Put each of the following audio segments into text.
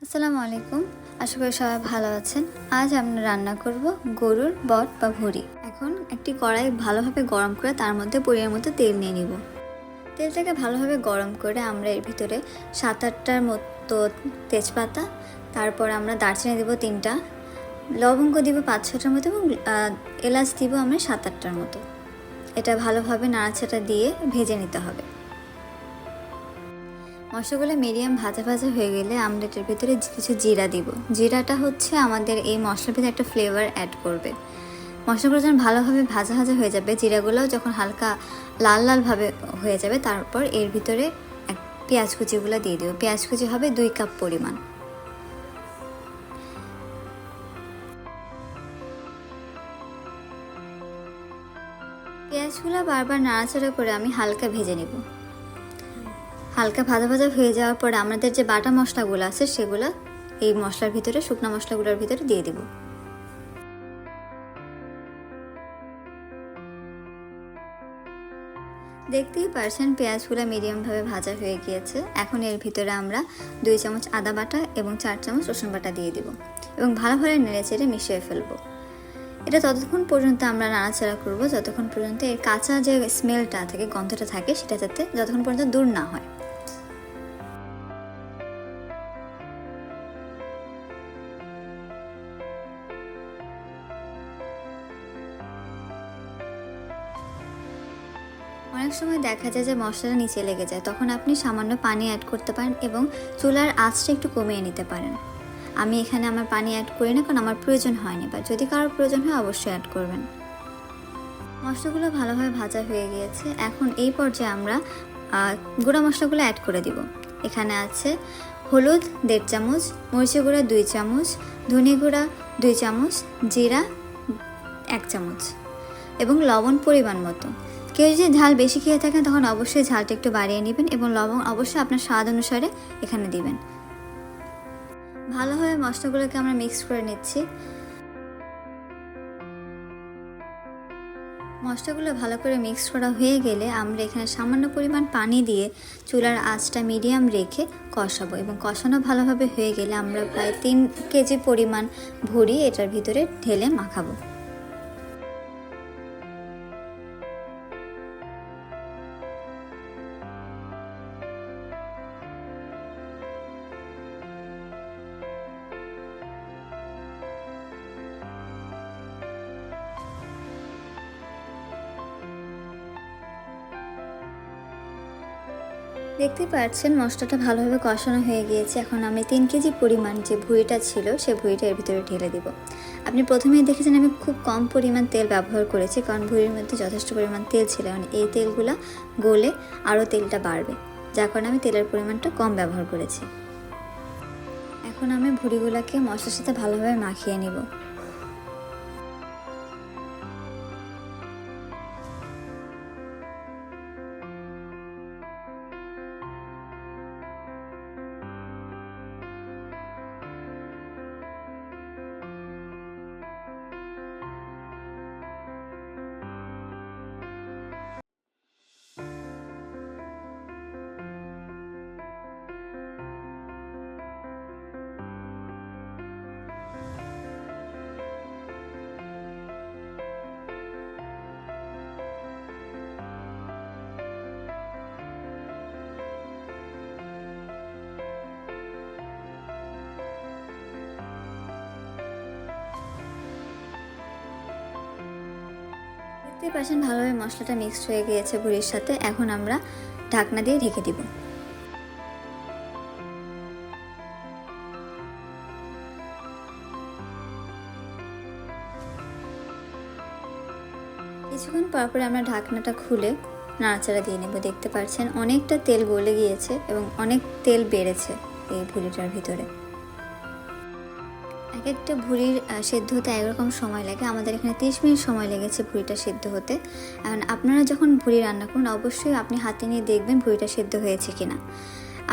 আসসালামু আলাইকুম। আশা করি সবাই ভালো আছেন। আজ আমরা রান্না করব গরুর বট বা ভুঁড়ি। এখন একটি কড়াই ভালোভাবে গরম করে তার মধ্যে পরিমাণ মতো তেল নিয়ে নিব। তেলটাকে ভালোভাবে গরম করে আমরা এর ভিতরে 7-8টার মতো তেজপাতা, তারপর আমরা দারচিনি দেব 3টা, লবঙ্গ দিব 5-6টার মতো এবং এলাচ দিব আমরা 7-8টার মতো। এটা ভালোভাবে নাড়াচাড়া দিয়ে ভেজে নিতে হবে। মশলাগুলো মিডিয়াম ভাজা ভাজা হয়ে গেলে আমরা এটার ভিতরে কিছু জিরা দিব। জিরাটা হচ্ছে আমাদের এই মশলার ভিতরে একটা ফ্লেভার অ্যাড করবে। মশলাগুলো যখন ভালোভাবে ভাজা ভাজা হয়ে যাবে, জিরাগুলোও যখন হালকা লাল লালভাবে হয়ে যাবে, তারপর এর ভিতরে পেঁয়াজ কুচিগুলো দিয়ে দেবো। পেঁয়াজ কুচি হবে 2 কাপ পরিমাণ। পেঁয়াজগুলো বারবার নাড়াচাড়া করে আমি হালকা ভেজে নেব। হালকা ভাজা ভাজা হয়ে যাওয়ার পরে আমাদের যে বাটা মশলাগুলো আছে সেগুলো এই মশলার ভিতরে, শুকনো মশলাগুলোর ভিতরে দিয়ে দেব। দেখতেই পারছেন পেঁয়াজগুলো মিডিয়ামভাবে ভাজা হয়ে গিয়েছে। এখন এর ভিতরে আমরা 2 চামচ আদা বাটা এবং 4 চামচ রসুন বাটা দিয়ে দেব এবং ভালোভাবে নেড়েচেড়ে মিশিয়ে ফেলবো। এটা ততক্ষণ পর্যন্ত আমরা নাড়াচাড়া করব যতক্ষণ পর্যন্ত এর কাঁচা যে স্মেলটা থাকে, গন্ধটা থাকে, সেটা যাতে যতক্ষণ পর্যন্ত দূর না হয়। অনেক সময় দেখা যায় যে মশলাটা নিচে লেগে যায়, তখন আপনি সামান্য পানি অ্যাড করতে পারেন এবং চুলার আঁচটা একটু কমিয়ে নিতে পারেন। আমি এখানে আমার পানি অ্যাড করি না, কারণ আমার প্রয়োজন হয়নি, বা যদি কারোর প্রয়োজন হয় অবশ্যই অ্যাড করবেন। মশলাগুলো ভালোভাবে ভাজা হয়ে গিয়েছে। এখন এই পর্যায়ে আমরা গুঁড়া মশলাগুলো অ্যাড করে দিব। এখানে আছে হলুদ 1.5 চামচ, মরিচের গুঁড়া 2 চামচ, ধনে গুঁড়া 2 চামচ, জিরা 1 চামচ এবং লবণ পরিমাণ মতো। কেউ যদি ঝাল বেশি খেয়ে থাকেন তখন অবশ্যই ঝালটা একটু বাড়িয়ে নেবেন এবং লবণ অবশ্যই আপনার স্বাদ অনুসারে এখানে দিবেন। ভালোভাবে মশলাগুলোকে আমরা মিক্স করে নিচ্ছি। মশলাগুলো ভালো করে মিক্স করা হয়ে গেলে আমরা এখানে সামান্য পরিমাণ পানি দিয়ে চুলার আঁচটা মিডিয়াম রেখে কষাবো এবং কষানো ভালোভাবে হয়ে গেলে আমরা প্রায় 3 কেজি পরিমাণ ভুঁড়ি এটার ভিতরে ঢেলে মাখাবো। দেখতে পাচ্ছেন মশলাটা ভালোভাবে কষানো হয়ে গিয়েছে। এখন আমি 3 কেজি পরিমাণ যে ভুঁড়িটা ছিল সেই ভুঁড়িটা এর ভিতরে ঢেলে দেব। আপনি প্রথমেই দেখেছেন আমি খুব কম পরিমাণ তেল ব্যবহার করেছি, কারণ ভুঁড়ির মধ্যে যথেষ্ট পরিমাণ তেল ছিল। মানে এই তেলগুলো গলে আরও তেলটা বাড়বে, যার কারণে আমি তেলের পরিমাণটা কম ব্যবহার করেছি। এখন আমি ভুঁড়িগুলোকে মশলার সাথে ভালোভাবে মাখিয়ে নিব। দেখতে পাচ্ছেন ভালোভাবে মশলাটা মিক্সড হয়ে গিয়েছে ভুঁড়ির সাথে। এখন আমরা ঢাকনা দিয়ে ঢেকে দিব। কিছুক্ষণ পর আমরা ঢাকনাটা খুলে নাড়াচাড়া দিয়ে নেব। দেখতে পাচ্ছেন অনেকটা তেল গলে গিয়েছে এবং অনেক তেল বেড়েছে এই ভুঁড়িটার ভিতরে। এক একটা ভুঁড়ির সেদ্ধ হতে একরকম সময় লাগে। আমাদের এখানে 30 মিনিট সময় লেগেছে ভুঁড়িটা সেদ্ধ হতে। এখন আপনারা যখন ভুঁড়ি রান্না করুন অবশ্যই আপনি হাতে নিয়ে দেখবেন ভুঁড়িটা সেদ্ধ হয়েছে কিনা।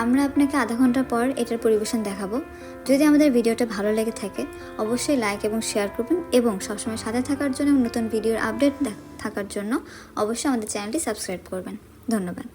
আমরা আপনাকে আধা ঘন্টা পর এটার পরিবেশন দেখাবো। যদি আমাদের ভিডিওটা ভালো লেগে থাকে অবশ্যই লাইক এবং শেয়ার করবেন এবং সবসময় সাথে থাকার জন্য এবং নতুন ভিডিওর আপডেট থাকার জন্য অবশ্যই আমাদের চ্যানেলটি সাবস্ক্রাইব করবেন। ধন্যবাদ।